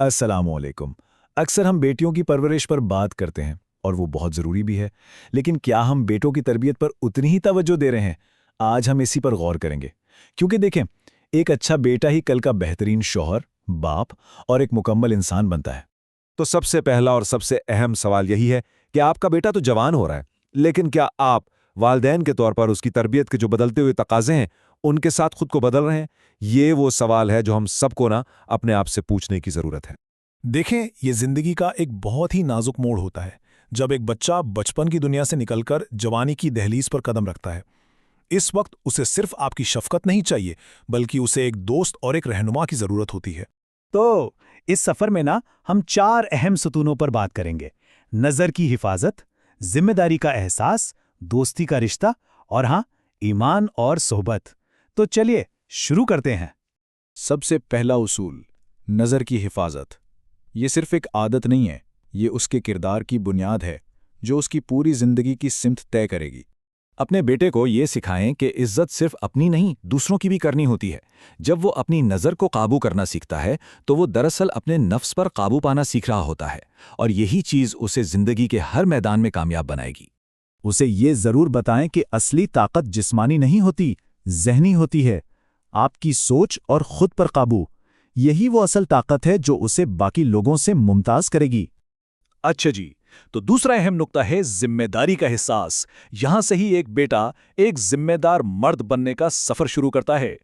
अस्सलाम वालेकुम। अक्सर हम बेटियों की परवरिश पर बात करते हैं और वो बहुत ज़रूरी भी है, लेकिन क्या हम बेटों की तरबियत पर उतनी ही तवज्जो दे रहे हैं? आज हम इसी पर गौर करेंगे। क्योंकि देखें, एक अच्छा बेटा ही कल का बेहतरीन शौहर, बाप और एक मुकम्मल इंसान बनता है। तो सबसे पहला और सबसे अहम सवाल यही है कि आपका बेटा तो जवान हो रहा है, लेकिन क्या आप वालिदैन के तौर पर उसकी तरबियत के जो बदलते हुए तकाज़े हैं, उनके साथ खुद को बदल रहे हैं? ये वो सवाल है जो हम सबको ना अपने आप से पूछने की ज़रूरत है। देखें, ये जिंदगी का एक बहुत ही नाजुक मोड़ होता है जब एक बच्चा बचपन की दुनिया से निकलकर जवानी की दहलीज पर कदम रखता है। इस वक्त उसे सिर्फ आपकी शफकत नहीं चाहिए, बल्कि उसे एक दोस्त और एक रहनुमा की जरूरत होती है। तो इस सफर में ना हम 4 अहम सतूनों पर बात करेंगे। नजर की हिफाजत, जिम्मेदारी का एहसास, दोस्ती का रिश्ता और हाँ, ईमान और सोहबत। तो चलिए शुरू करते हैं। सबसे पहला उसूल, नज़र की हिफाजत। ये सिर्फ एक आदत नहीं है, ये उसके किरदार की बुनियाद है जो उसकी पूरी ज़िंदगी की सिमत तय करेगी। अपने बेटे को ये सिखाएं कि इज्जत सिर्फ अपनी नहीं, दूसरों की भी करनी होती है। जब वो अपनी नज़र को काबू करना सीखता है तो वो दरअसल अपने नफ्स पर काबू पाना सीख रहा होता है, और यही चीज़ उसे ज़िंदगी के हर मैदान में कामयाब बनाएगी। उसे ये जरूर बताएं कि असली ताकत जिस्मानी नहीं होती, ज़हनी होती है। आपकी सोच और खुद पर काबू, यही वो असल ताकत है जो उसे बाकी लोगों से मुमताज करेगी। अच्छा जी, तो दूसरा अहम नुक्ता है जिम्मेदारी का एहसास। यहां से ही एक बेटा एक जिम्मेदार मर्द बनने का सफर शुरू करता है।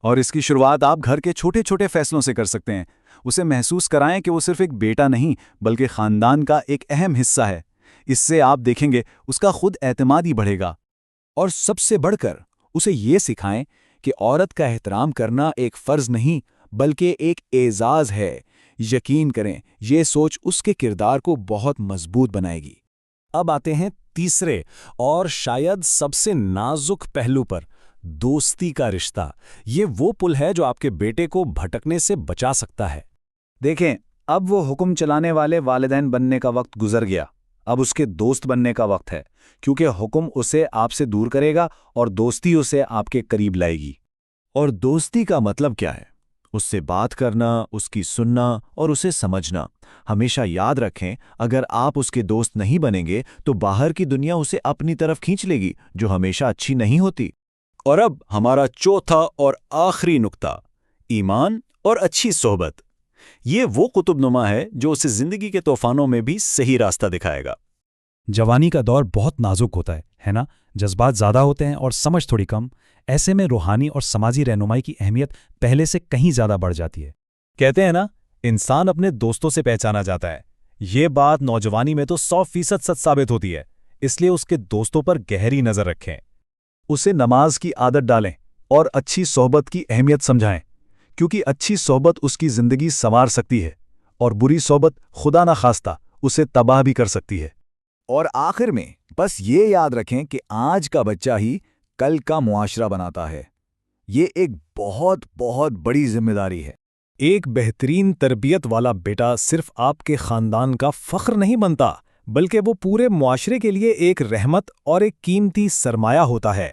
और इसकी शुरुआत आप घर के छोटे छोटे फैसलों से कर सकते हैं। उसे महसूस कराएं कि वो सिर्फ एक बेटा नहीं, बल्कि खानदान का एक अहम हिस्सा है। इससे आप देखेंगे उसका खुद एतमाद ही बढ़ेगा। और सबसे बढ़कर उसे ये सिखाएं कि औरत का एहतराम करना एक फ़र्ज़ नहीं, बल्कि एक एज़ाज़ है। यकीन करें, ये सोच उसके किरदार को बहुत मजबूत बनाएगी। अब आते हैं तीसरे और शायद सबसे नाजुक पहलू पर, दोस्ती का रिश्ता। ये वो पुल है जो आपके बेटे को भटकने से बचा सकता है। देखें, अब वो हुक्म चलाने वाले वालिदैन बनने का वक्त गुजर गया। अब उसके दोस्त बनने का वक्त है, क्योंकि हुक्म उसे आपसे दूर करेगा और दोस्ती उसे आपके करीब लाएगी। और दोस्ती का मतलब क्या है? उससे बात करना, उसकी सुनना और उसे समझना। हमेशा याद रखें, अगर आप उसके दोस्त नहीं बनेंगे तो बाहर की दुनिया उसे अपनी तरफ खींच लेगी, जो हमेशा अच्छी नहीं होती। और अब हमारा चौथा और आखिरी नुक्ता, ईमान और अच्छी सोहबत। ये वो कुतुबनुमा है जो उसे जिंदगी के तूफानों में भी सही रास्ता दिखाएगा। जवानी का दौर बहुत नाजुक होता है ना? जज्बात ज़्यादा होते हैं और समझ थोड़ी कम। ऐसे में रूहानी और समाजी रहनुमाई की अहमियत पहले से कहीं ज़्यादा बढ़ जाती है। कहते हैं ना, इंसान अपने दोस्तों से पहचाना जाता है। ये बात नौजवानी में तो 100% सच साबित होती है। इसलिए उसके दोस्तों पर गहरी नज़र रखें। उसे नमाज की आदत डालें और अच्छी सोहबत की अहमियत समझाएं, क्योंकि अच्छी सोहबत उसकी ज़िंदगी संवार सकती है और बुरी सोहबत खुदा ना खास्ता उसे तबाह भी कर सकती है। और आखिर में बस ये याद रखें कि आज का बच्चा ही कल का मुआशरा बनाता है। ये एक बहुत बहुत बड़ी जिम्मेदारी है। एक बेहतरीन तरबियत वाला बेटा सिर्फ आपके खानदान का फख्र नहीं बनता, बल्कि वो पूरे मुआशरे के लिए एक रहमत और एक कीमती सरमाया होता है।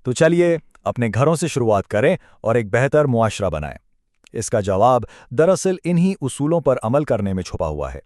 तो चलिए अपने घरों से शुरुआत करें और एक बेहतर मुआशरा बनाएं। इसका जवाब दरअसल इन्हीं उसूलों पर अमल करने में छुपा हुआ है।